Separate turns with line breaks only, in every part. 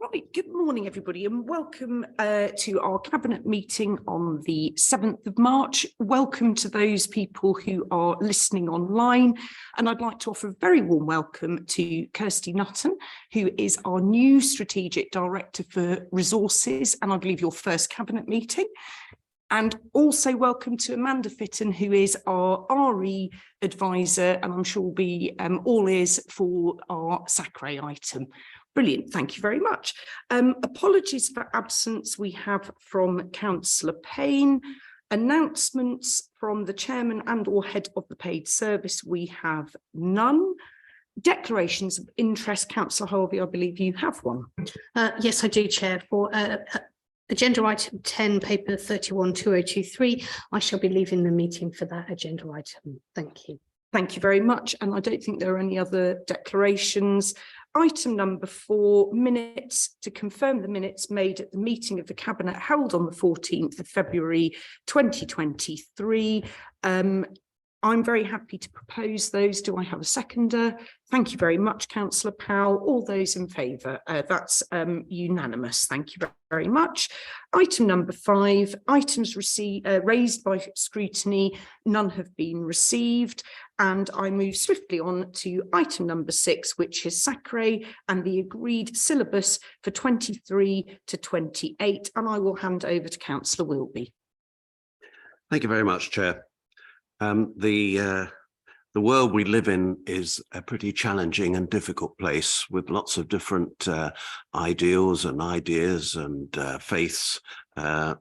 Right, good morning everybody and welcome to our Cabinet meeting on the 7th of March. Welcome to those people who are listening online, and I'd like to offer a very warm welcome to Kirsty Nutton, who is our new Strategic Director for Resources, and I believe your first Cabinet meeting. And also welcome to Amanda Fitton, who is our RE advisor, and I'm sure will be all ears for our SACRE item. Brilliant, thank you very much. Apologies for absence we have from Councillor Payne. Announcements from the chairman and or head of the paid service, we have none. Declarations of interest, Councillor Harvey, I believe you have one.
Yes, I do, Chair. For agenda item 10, paper 31-2023, I shall be leaving the meeting for that agenda item. Thank you.
Thank you very much. And I don't think there are any other declarations. Item number 4, minutes, to confirm the minutes made at the meeting of the Cabinet held on the 14th of February 2023. I'm very happy to propose those. Do I have a seconder? Thank you very much, Councillor Powell. All those in favour? That's unanimous. Thank you very much. Item number 5, items raised by scrutiny. None have been received. And I move swiftly on to item number 6, which is SACRE and the agreed syllabus for 23 to 28. And I will hand over to Councillor Wilby.
Thank you very much, Chair. The world we live in is a pretty challenging and difficult place with lots of different ideals and ideas and faiths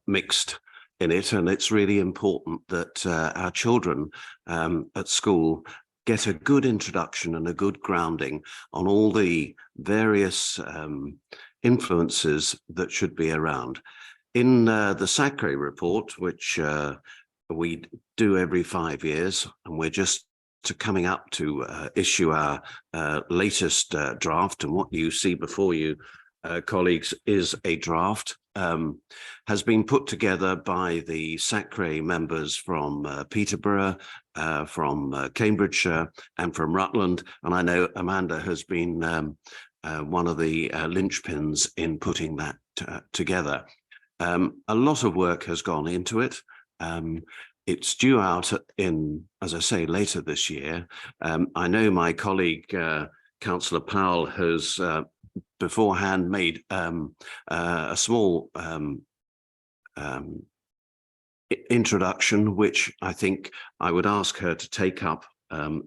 mixed in it, and it's really important that our children at school get a good introduction and a good grounding on all the various influences that should be around. In the SACRE report, which we do every 5 years, and we're just coming up to issue our latest draft, and what you see before you, colleagues, is a draft, has been put together by the SACRE members from Peterborough, from Cambridgeshire and from Rutland, and I know Amanda has been one of the linchpins in putting that together. A lot of work has gone into it. It's due out in, as I say, later this year. I know my colleague, Councillor Powell, has beforehand made a small introduction, which I think I would ask her to take up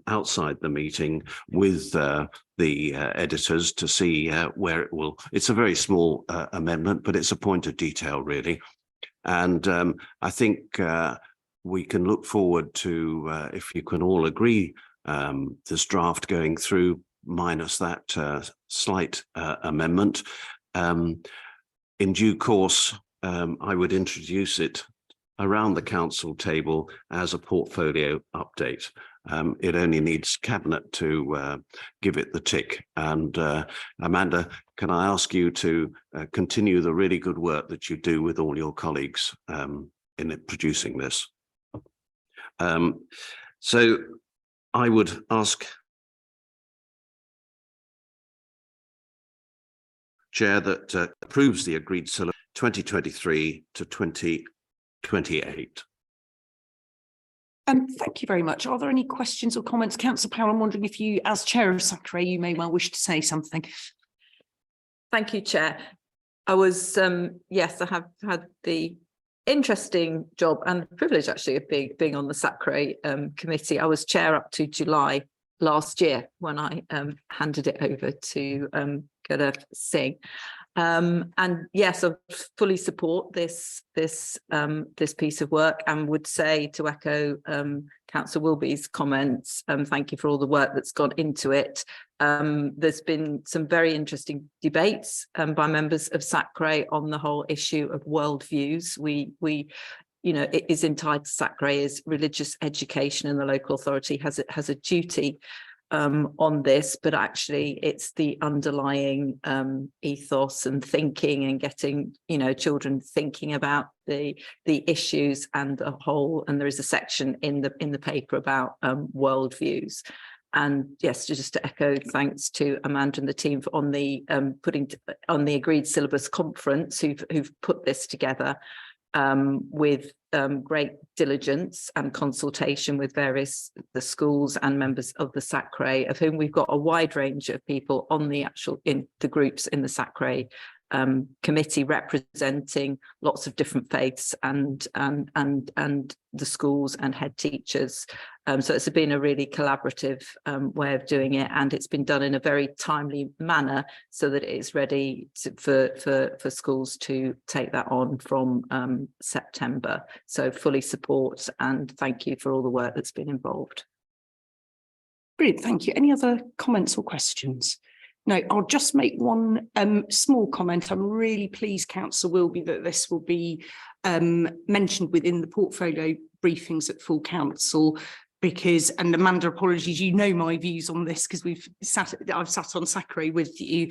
outside the meeting with the editors to see where it will. It's a very small amendment, but it's a point of detail, really. And I think we can look forward to, if you can all agree, this draft going through minus that slight amendment. In due course, I would introduce it around the council table as a portfolio update. It only needs Cabinet to give it the tick. And Amanda, can I ask you to continue the really good work that you do with all your colleagues in producing this? So I would ask Chair that approves the agreed syllabus 2023 to 2028.
Thank you very much. Are there any questions or comments? Councillor Powell, I'm wondering if you, as Chair of SACRE, you may well wish to say something.
Thank you, Chair. I was, yes, I have had the interesting job and privilege actually of being on the SACRE committee. I was chair up to July last year when I handed it over to Gurdeep Singh. And yes, I fully support this piece of work, and would say, to echo Councillor Wilby's comments, thank you for all the work that's gone into it. There's been some very interesting debates by members of SACRE on the whole issue of worldviews. We you know, it is entitled SACRE is religious education, and the local authority has a duty on this, but actually it's the underlying ethos and thinking, and getting, you know, children thinking about the issues and the whole. And there is a section in the paper about worldviews. yes, just to echo thanks to Amanda and the team on the putting on the agreed syllabus conference who've put this together with great diligence and consultation with the schools and members of the SACRE, of whom we've got a wide range of people on the in the groups in the SACRE committee, representing lots of different faiths and the schools and head teachers. So it's been a really collaborative way of doing it, and it's been done in a very timely manner so that it's ready for schools to take that on from September. So fully support and thank you for all the work that's been involved.
Brilliant, thank you. Any other comments or questions? No, I'll just make one small comment. I'm really pleased, Councillor Wilby, that this will be mentioned within the portfolio briefings at full council, because, and Amanda, apologies, you know my views on this because I've sat on SACRE with you.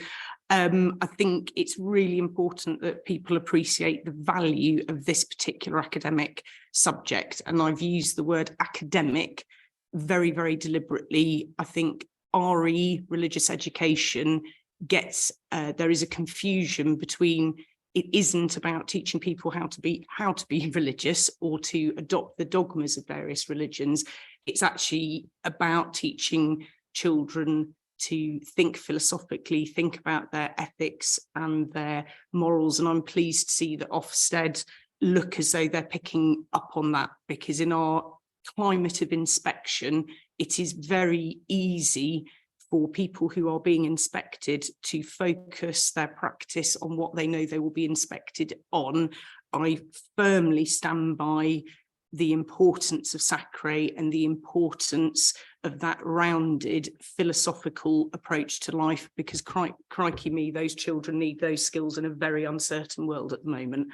I think it's really important that people appreciate the value of this particular academic subject. And I've used the word academic very, very deliberately. I think RE, religious education, gets there is a confusion between it isn't about teaching people how to be religious or to adopt the dogmas of various religions. It's actually about teaching children to think philosophically, think about their ethics and their morals. And I'm pleased to see that Ofsted look as though they're picking up on that, because in our climate of inspection, it is very easy for people who are being inspected to focus their practice on what they know they will be inspected on. I firmly stand by the importance of SACRE and the importance of that rounded philosophical approach to life, because crikey me, those children need those skills in a very uncertain world at the moment.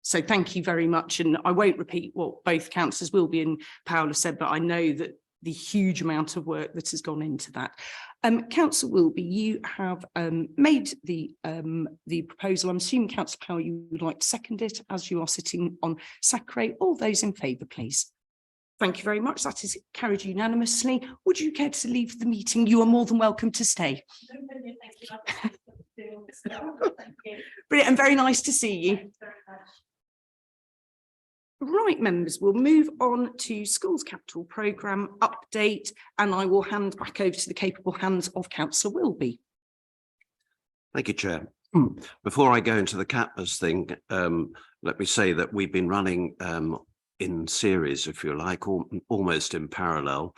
So thank you very much. And I won't repeat what both councillors Wilby and Powell have said, but I know that the huge amount of work that has gone into that. Councillor Wilby, you have made the proposal. I'm assuming Councillor Powell, you would like to second it, as you are sitting on SACRE. All those in favour, please. Thank you very much. That is carried unanimously. Would you care to leave the meeting? You are more than welcome to stay. Brilliant, and very nice to see you. Right, members, we'll move on to Schools Capital Programme update, and I will hand back over to the capable hands of Councillor Wilby.
Thank you, Chair. Before I go into the CAPMAS thing, let me say that we've been running in series, if you like, almost in parallel,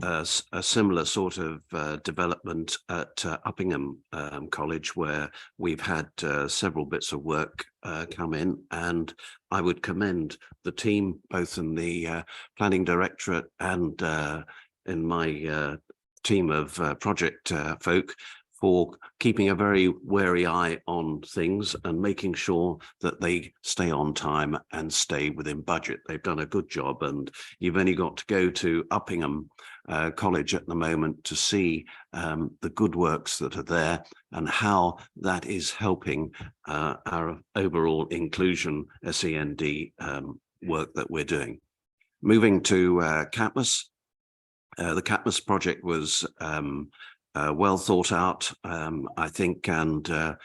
a similar sort of development at Uppingham College, where we've had several bits of work come in, and I would commend the team, both in the planning directorate and in my team of project folk, for keeping a very wary eye on things and making sure that they stay on time and stay within budget. They've done a good job, and you've only got to go to Uppingham College at the moment to see the good works that are there and how that is helping our overall inclusion SEND work that we're doing. Moving to CAPMAS, the CAPMAS project was well thought out, I think, and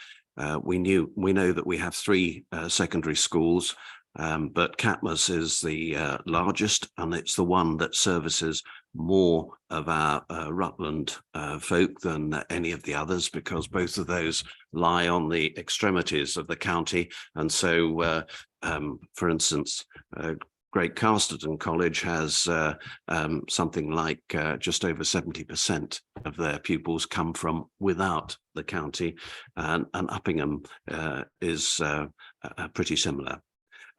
we know that we have 3 secondary schools, but CAPMAS is the largest, and it's the one that services more of our Rutland folk than any of the others, because both of those lie on the extremities of the county. And so, for instance, Great Casterton College has something like just over 70% of their pupils come from without the county, and Uppingham is pretty similar.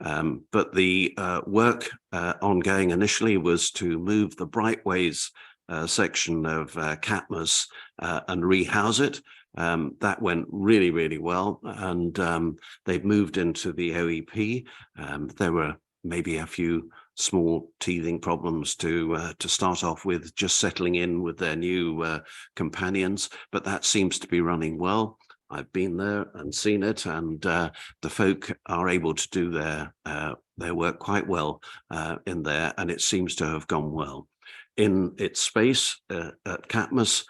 But the work ongoing initially was to move the Brightways section of CAPMAS and rehouse it. That went really, really well, and they've moved into the OEP. There were maybe a few small teething problems to start off with, just settling in with their new companions, but that seems to be running well. I've been there and seen it, and the folk are able to do their work quite well in there, and it seems to have gone well. in its space at Catmos.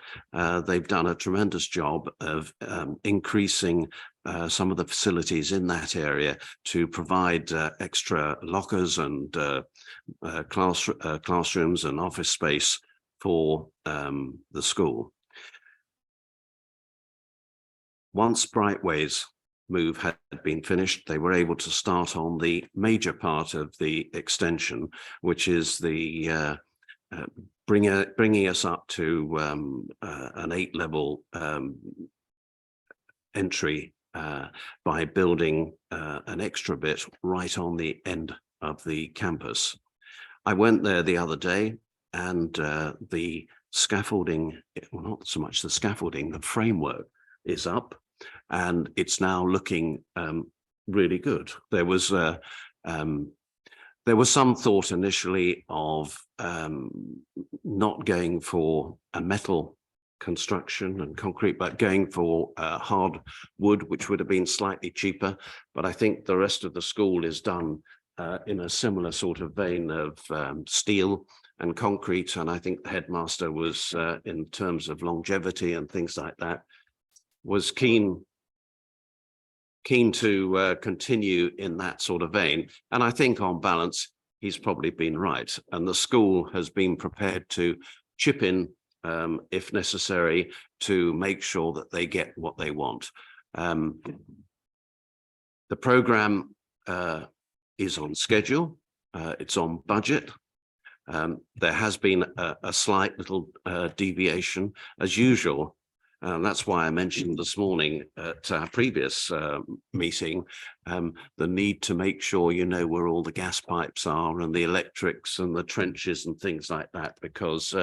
They've done a tremendous job of increasing some of the facilities in that area to provide extra lockers and classrooms and office space for the school. Once Brightways move had been finished, they were able to start on the major part of the extension, which is the bringing us up to an 8-level entry by building an extra bit right on the end of the campus. I went there the other day, and the scaffolding, well, not so much the scaffolding, the framework is up, and it's now looking really good. There was some thought initially of not going for a metal construction and concrete, but going for hard wood, which would have been slightly cheaper. But I think the rest of the school is done in a similar sort of vein of steel and concrete. And I think the headmaster was, in terms of longevity and things like that, was keen to continue in that sort of vein. And I think on balance, he's probably been right. And the school has been prepared to chip in if necessary to make sure that they get what they want. The program is on schedule. It's on budget. There has been a slight little deviation as usual. That's why I mentioned this morning at our previous meeting, the need to make sure you know where all the gas pipes are and the electrics and the trenches and things like that, because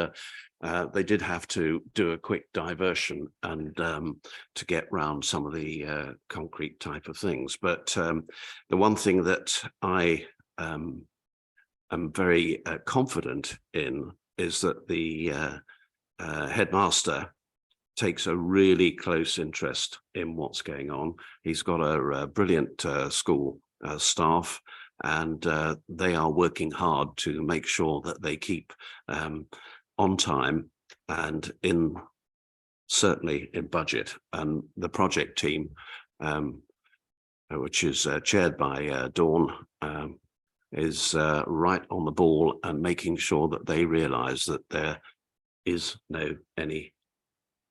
they did have to do a quick diversion and to get round some of the concrete type of things. But the one thing that I am very confident in is that the headmaster takes a really close interest in what's going on. He's got a brilliant school staff, and they are working hard to make sure that they keep on time and certainly in budget. And the project team, which is chaired by Dawn, is right on the ball and making sure that they realise that there is no any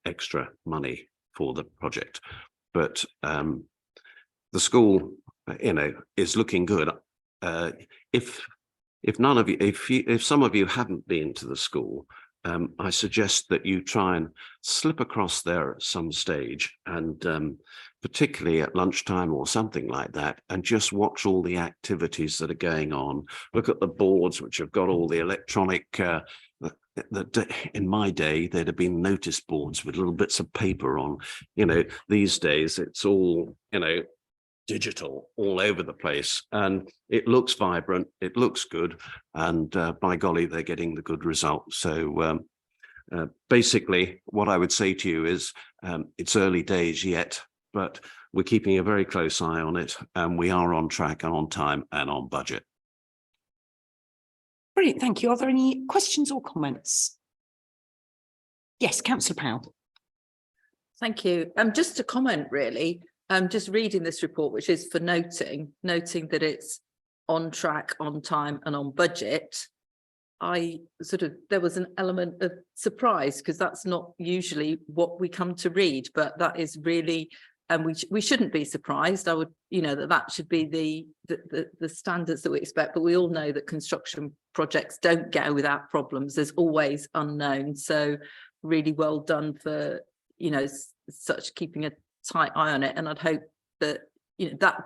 extra money for the project. But the school, is looking good. If none of you, if some of you haven't been to the school, I suggest that you try and slip across there at some stage, and particularly at lunchtime or something like that, and just watch all the activities that are going on. Look at the boards which have got all the electronic in my day, there'd have been notice boards with little bits of paper on. These days it's all, digital all over the place, and it looks vibrant, it looks good, and by golly, they're getting the good result. So basically what I would say to you is it's early days yet, but we're keeping a very close eye on it, and we are on track and on time and on budget.
Brilliant, thank you. Are there any questions or comments? Yes, Councillor Powell.
Thank you. Just to comment, really, just reading this report, which is for noting that it's on track, on time and on budget. There was an element of surprise, because that's not usually what we come to read, but that is really, and we shouldn't be surprised. I would, that should be the standards that we expect, but we all know that construction projects don't go without problems. There's always unknown. So really well done for, such keeping a tight eye on it. And I'd hope that,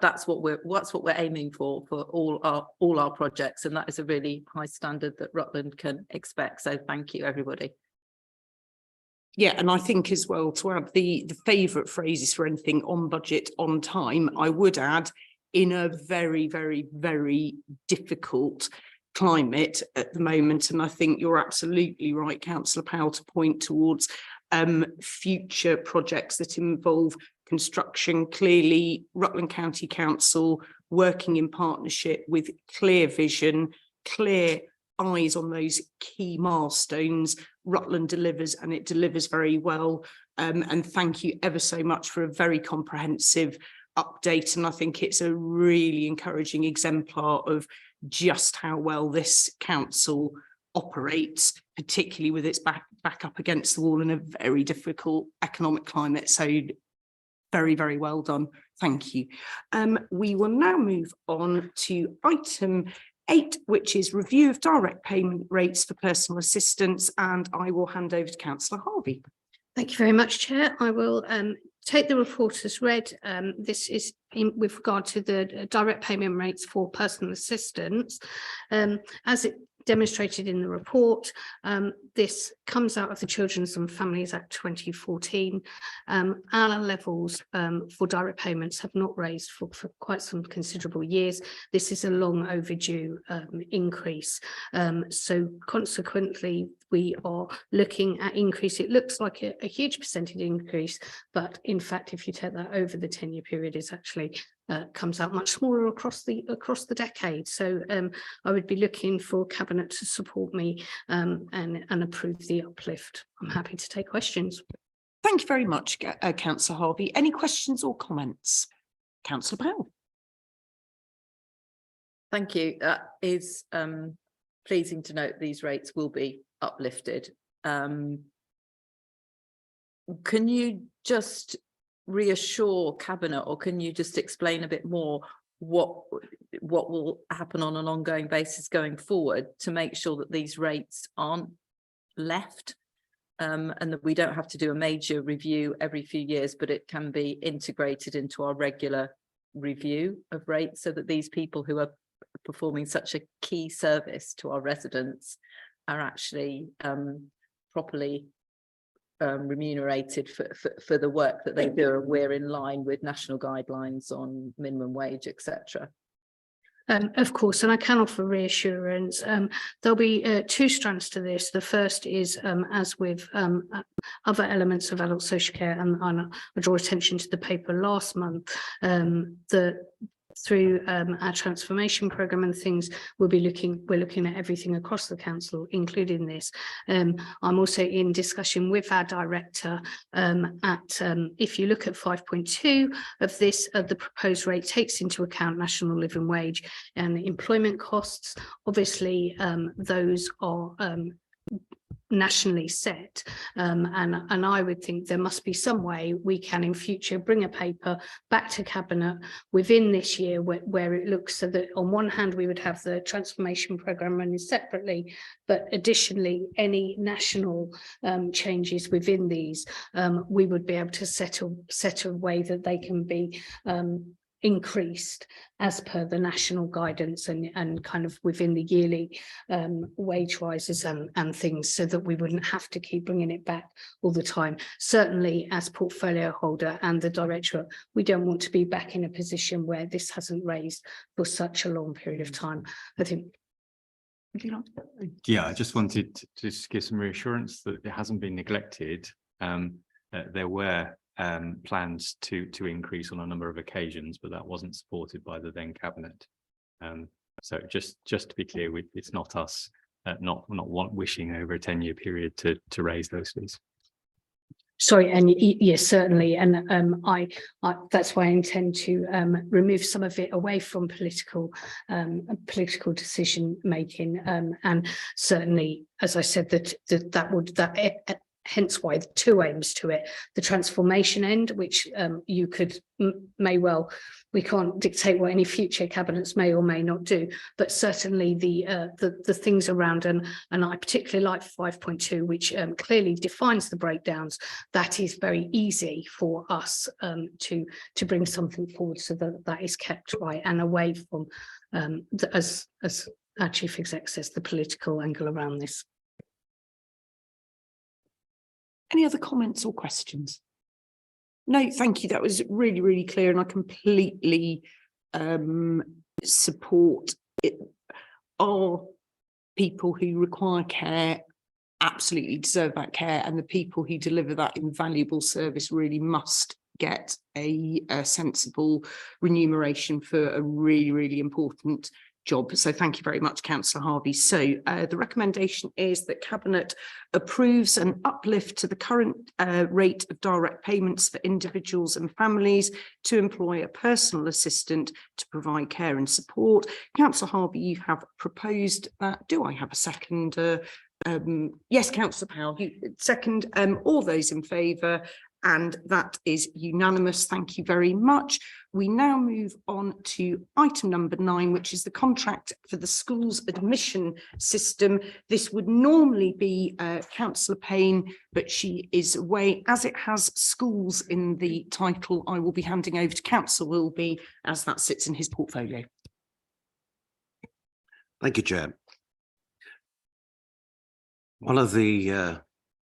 that's what we're aiming for all our projects. And that is a really high standard that Rutland can expect. So thank you, everybody.
Yeah, and I think as well, to add the favourite phrases for anything on budget, on time, I would add, in a very, very, very difficult climate at the moment. And I think you're absolutely right, Councillor Powell, to point towards future projects that involve construction. Clearly, Rutland County Council working in partnership with clear vision, clear eyes on those key milestones. Rutland delivers, and it delivers very well. And thank you ever so much for a very comprehensive update. And I think it's a really encouraging exemplar of just how well this council operates, particularly with its back up against the wall in a very difficult economic climate. So very, very well done. Thank you. We will now move on to item 8, which is review of direct payment rates for personal assistance. And I will hand over to Councillor Harvey.
Thank you very much, Chair. I will take the report as read. This is with regard to the direct payment rates for personal assistance. As it demonstrated in the report, this comes out of the Children's and Families Act 2014. Our levels for direct payments have not raised for quite some considerable years. This is a long overdue increase. So consequently, we are looking at increase. It looks like a huge percentage increase, but in fact, if you take that over the 10-year period, it's actually comes out much smaller across the decade. So I would be looking for Cabinet to support me and approve the uplift. I'm happy to take questions.
Thank you very much, Councillor Harvey. Any questions or comments? Councillor Bell.
Thank you. That is pleasing to note these rates will be uplifted. Can you just reassure Cabinet, or can you just explain a bit more what will happen on an ongoing basis going forward to make sure that these rates aren't left and that we don't have to do a major review every few years, but it can be integrated into our regular review of rates, so that these people who are performing such a key service to our residents are actually properly remunerated for the work that they do, and we're in line with national guidelines on minimum wage, etc.
Of course, and I can offer reassurance. There'll be 2 strands to this. The first is, as with other elements of adult social care, and I draw attention to the paper last month, through our transformation programme and things, we're looking at everything across the council, including this. I'm also in discussion with our director if you look at 5.2 of this, the proposed rate takes into account national living wage and employment costs. Obviously, those are nationally set, and I would think there must be some way we can in future bring a paper back to Cabinet within this year where it looks so that on one hand we would have the transformation programme running separately, but additionally any national changes within these we would be able to set a way that they can be increased as per the national guidance and kind of within the yearly wage rises and things, so that we wouldn't have to keep bringing it back all the time. Certainly as portfolio holder and the directorate, we don't want to be back in a position where this hasn't raised for such a long period of time. I think.
Yeah, I just wanted to just give some reassurance that it hasn't been neglected. There were plans to increase on a number of occasions, but that wasn't supported by the then Cabinet. So just to be clear, it's not us not wishing over a 10-year period to raise those fees.
Sorry, and yes, certainly, and I that's why I intend to remove some of it away from political decision making, and certainly, as I said, hence why the 2 aims to it: the transformation end, which you could we can't dictate what any future cabinets may or may not do, but certainly the things around, and I particularly like 5.2, which clearly defines the breakdowns. That is very easy for us to bring something forward, so that is kept right and away from as our chief exec says, the political angle around this.
Any other comments or questions? No, thank you. That was really, really clear, and I completely support it. Our people who require care absolutely deserve that care, and the people who deliver that invaluable service really must get a sensible remuneration for a really, really important job. So thank you very much, Councillor Harvey. So the recommendation is that Cabinet approves an uplift to the current rate of direct payments for individuals and families to employ a personal assistant to provide care and support. Councillor Harvey, you have proposed that. Do I have a second? Yes, Councillor Powell, you second. All those in favour? And that is unanimous. Thank you very much. We now move on to item number 9, which is the contract for the schools admission system. This would normally be Councillor Payne, but she is away. As it has schools in the title, I will be handing over to Councillor Wilby as that sits in his portfolio.
Thank you, Chair. One of the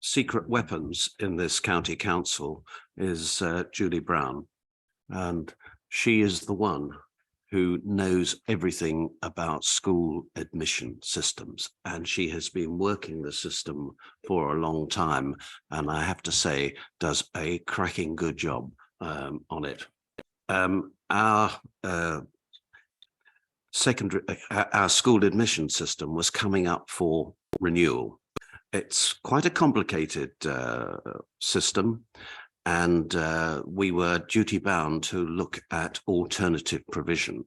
secret weapons in this county council is Julie Brown, and she is the one who knows everything about school admission systems, and she has been working the system for a long time, and I have to say does a cracking good job on it. Our school admission system was coming up for renewal. It's quite a complicated system, and we were duty bound to look at alternative provision.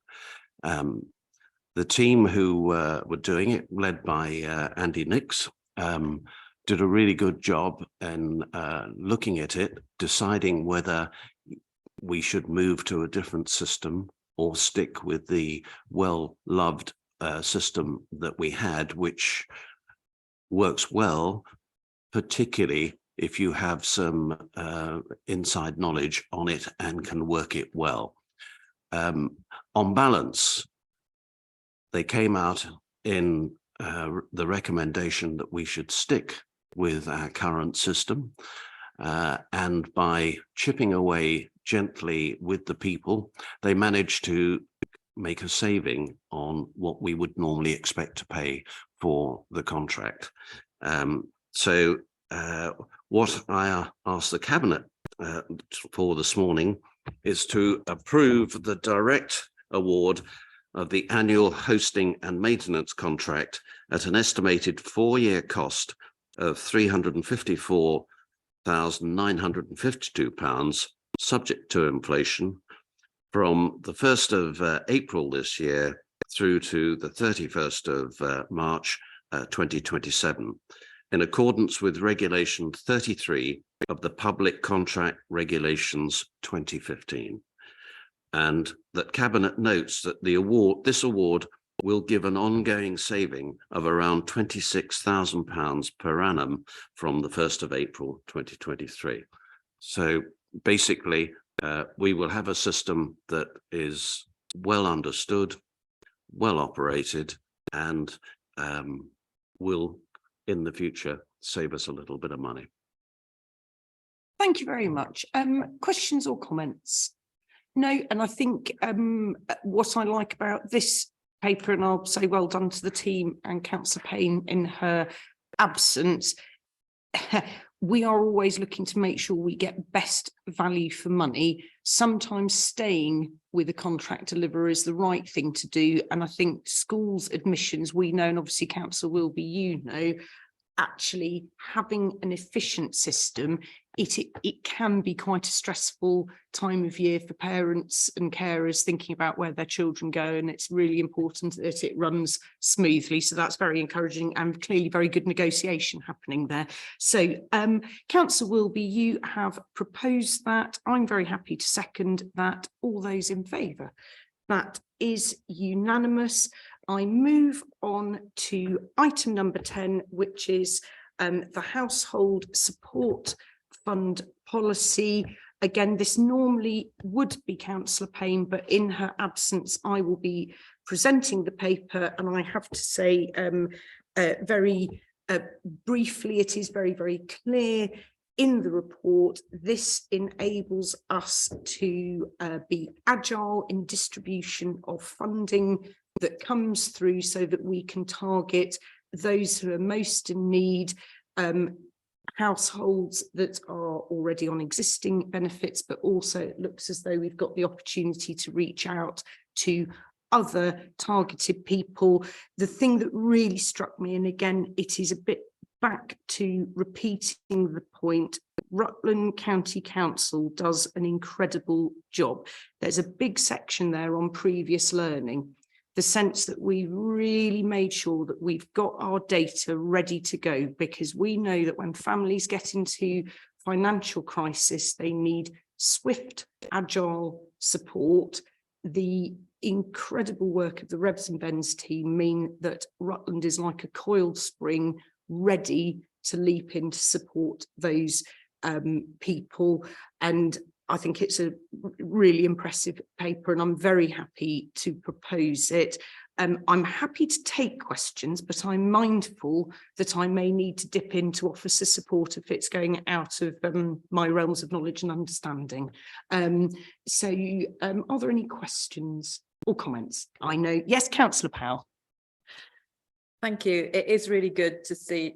The team who were doing it, led by Andy Nix, did a really good job in looking at it, deciding whether we should move to a different system or stick with the well-loved system that we had, which works well, particularly if you have some inside knowledge on it and can work it well. On balance, they came out in the recommendation that we should stick with our current system, and by chipping away gently with the people, they managed to make a saving on what we would normally expect to pay for the contract. So what I asked the Cabinet for this morning is to approve the direct award of the annual hosting and maintenance contract at an estimated 4-year cost of £354,952, subject to inflation, from the 1st of April this year through to the 31st of March 2027, in accordance with Regulation 33 of the Public Contract Regulations 2015. And that Cabinet notes that this award will give an ongoing saving of around £26,000 per annum from the 1st of April 2023. So basically, we will have a system that is well understood, well operated, and will in the future save us a little bit of money.
Thank you very much. Questions or comments? No, and I think what I like about this paper, and I'll say well done to the team and Councillor Payne in her absence, we are always looking to make sure we get best value for money. Sometimes staying with a contract deliverer is the right thing to do. And I think schools admissions, we know, and obviously Council will be, you know, actually having an efficient system, it can be quite a stressful time of year for parents and carers thinking about where their children go, and it's really important that it runs smoothly. So that's very encouraging and clearly very good negotiation happening there. So Councillor Wilby, you have proposed that. I'm very happy to second that. All those in favour? That is unanimous. I move on to item number 10, which is the Household Support Fund policy. Again, this normally would be Councillor Payne, but in her absence, I will be presenting the paper. And I have to say very briefly, it is very, very clear in the report. This enables us to be agile in distribution of funding that comes through so that we can target those who are most in need, households that are already on existing benefits, but also it looks as though we've got the opportunity to reach out to other targeted people. The thing that really struck me, and again, it is a bit back to repeating the point, Rutland County Council does an incredible job. There's a big section there on previous learning, the sense that we really made sure that we've got our data ready to go, because we know that when families get into financial crisis, they need swift, agile support. The incredible work of the Revs and Bens team mean that Rutland is like a coiled spring, ready to leap in to support those people. And I think it's a really impressive paper, and I'm very happy to propose it. I'm happy to take questions, but I'm mindful that I may need to dip in to offer support if it's going out of my realms of knowledge and understanding. So are there any questions or comments? I know, yes, Councillor Powell.
Thank you. It is really good to see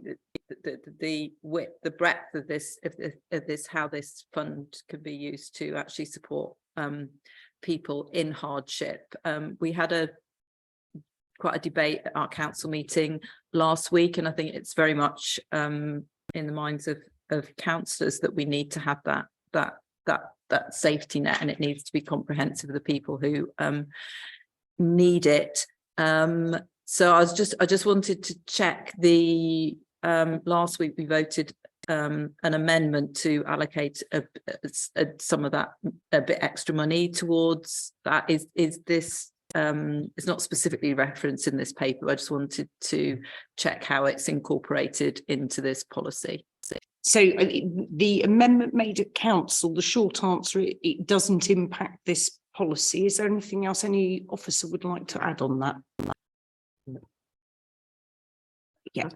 the width, the breadth of this, how this fund can be used to actually support people in hardship. We had quite a debate at our council meeting last week, and I think it's very much in the minds of councillors that we need to have that safety net, and it needs to be comprehensive of the people who need it. So I just wanted to check the last week we voted an amendment to allocate some of that a bit extra money towards that. Is this it's not specifically referenced in this paper. I just wanted to check how it's incorporated into this policy.
So the amendment made at council, the short answer, it doesn't impact this policy. Is there anything else any officer would like to add on that? Yeah.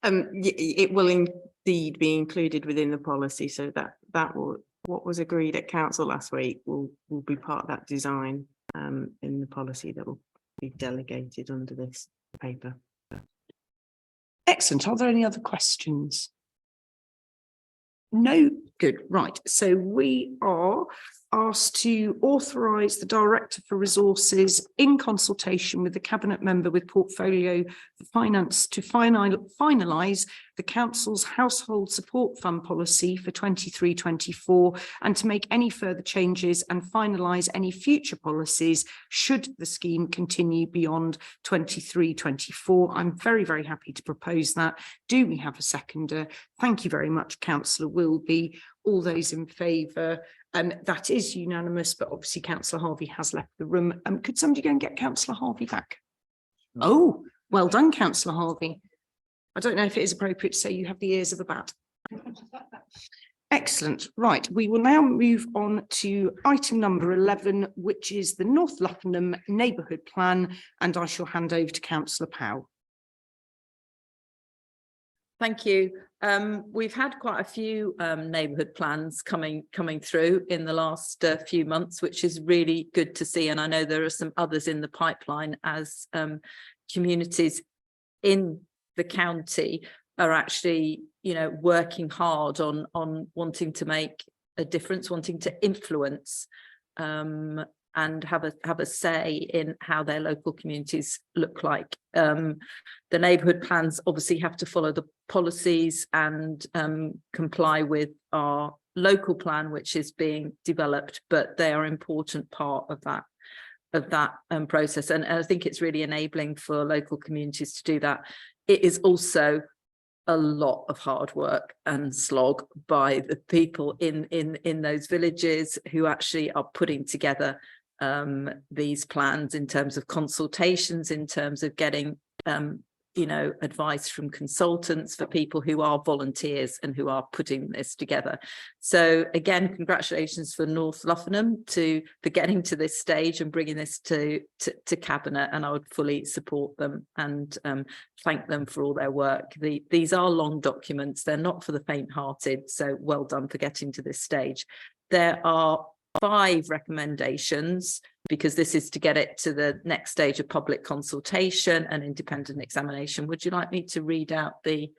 It will indeed be included within the policy, so that will, what was agreed at council last week will be part of that design in the policy that will be delegated under this paper.
Excellent. Are there any other questions? No, good. Right. So we are asked to authorise the Director for Resources in consultation with the Cabinet Member with Portfolio for Finance to finalise the Council's Household Support Fund policy for 23-24 and to make any further changes and finalise any future policies should the scheme continue beyond 23-24. I'm very, very happy to propose that. Do we have a seconder? Thank you very much, Councillor Wilby. All those in favour? That is unanimous, but obviously Councillor Harvey has left the room. Could somebody go and get Councillor Harvey back? Oh, well done, Councillor Harvey. I don't know if it is appropriate to say you have the ears of a bat. Excellent. Right, we will now move on to item number 11, which is the North Luffenham Neighbourhood Plan, and I shall hand over to Councillor Powell.
Thank you. We've had quite a few neighbourhood plans coming through in the last few months, which is really good to see. And I know there are some others in the pipeline as communities in the county are actually, you know, working hard on wanting to make a difference, wanting to influence and have a say in how their local communities look like. The neighbourhood plans obviously have to follow the policies and comply with our local plan, which is being developed, but they are an important part of that process. And I think it's really enabling for local communities to do that. It is also a lot of hard work and slog by the people in those villages who actually are putting together these plans in terms of consultations, in terms of getting you know, advice from consultants for people who are volunteers and who are putting this together. So again, congratulations for North Luffenham for getting to this stage and bringing this to Cabinet, and I would fully support them and thank them for all their work. These are long documents, they're not for the faint-hearted, so well done for getting to this stage. There are 5 recommendations, because this is to get it to the next stage of public consultation and independent examination. Would you like me to read out the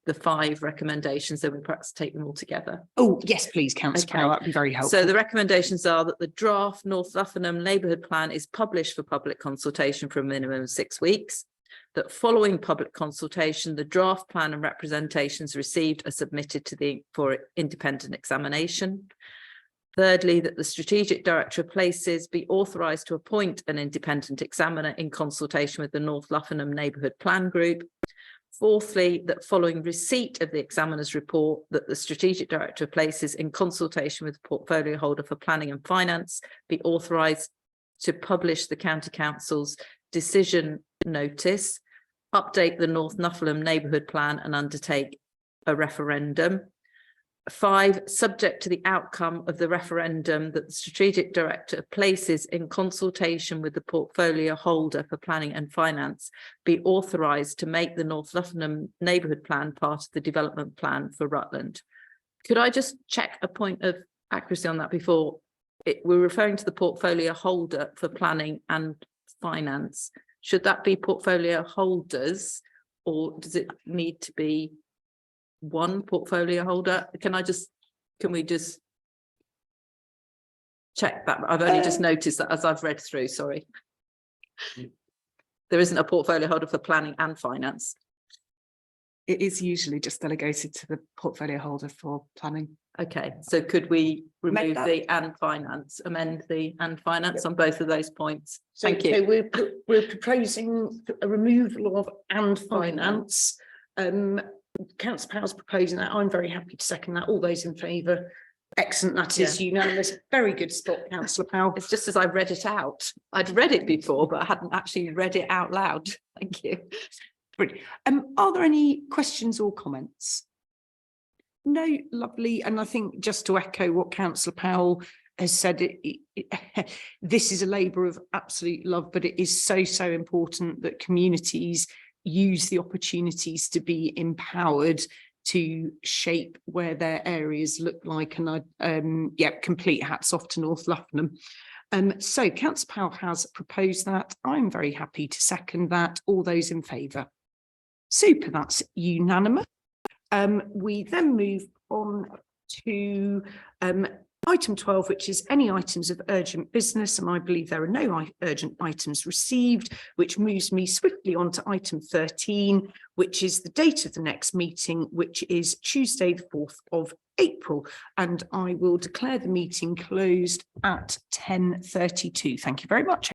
the 5 recommendations, then we perhaps take them all together.
Oh, yes, please, councillor
Okay.
Powell, that'd be very helpful.
So the recommendations are that the draft North Luffenham neighbourhood plan is published for public consultation for a minimum of 6 weeks. That following public consultation, the draft plan and representations received are submitted for independent examination. Thirdly, that the strategic director of places be authorised to appoint an independent examiner in consultation with the North Luffenham neighbourhood plan group. Fourthly, that following receipt of the examiner's report, that the strategic director of places in consultation with the portfolio holder for planning and finance be authorised to publish the county council's decision notice, update the North Luffenham neighbourhood plan and undertake a referendum. 5, subject to the outcome of the referendum, that the strategic director of places in consultation with the portfolio holder for planning and finance be authorised to make the North Luffenham neighbourhood plan part of the development plan for Rutland. Could I just check a point of accuracy on that before? We're referring to the portfolio holder for planning and finance. Should that be portfolio holders, or does it need to be one portfolio holder? Can we just check that? I've only just noticed that as I've read through, sorry. There isn't a portfolio holder for planning and finance.
It is usually just delegated to the portfolio holder for planning.
Okay, so could we remove
that.
the and finance, amend the and finance on both of those points?
So,
Thank you.
So we're proposing a removal of and finance. Councillor Powell's proposing that. I'm very happy to second that. All those in favour? Excellent. That is unanimous. Very good spot, Councillor Powell.
It's just as I read it out. I'd read it before, but I hadn't actually read it out loud. Thank you.
Brilliant. Are there any questions or comments? No, lovely. And I think just to echo what Councillor Powell has said, this is a labour of absolute love, but it is so important that communities use the opportunities to be empowered to shape where their areas look like. And complete hats off to North Luffenham. So Councillor Powell has proposed that. I'm very happy to second that. All those in favour? Super, that's unanimous. We then move on to item 12, which is any items of urgent business, and I believe there are no urgent items received, which moves me swiftly on to item 13, which is the date of the next meeting, which is Tuesday, the 4th of April, and I will declare the meeting closed at 10:32. Thank you very much.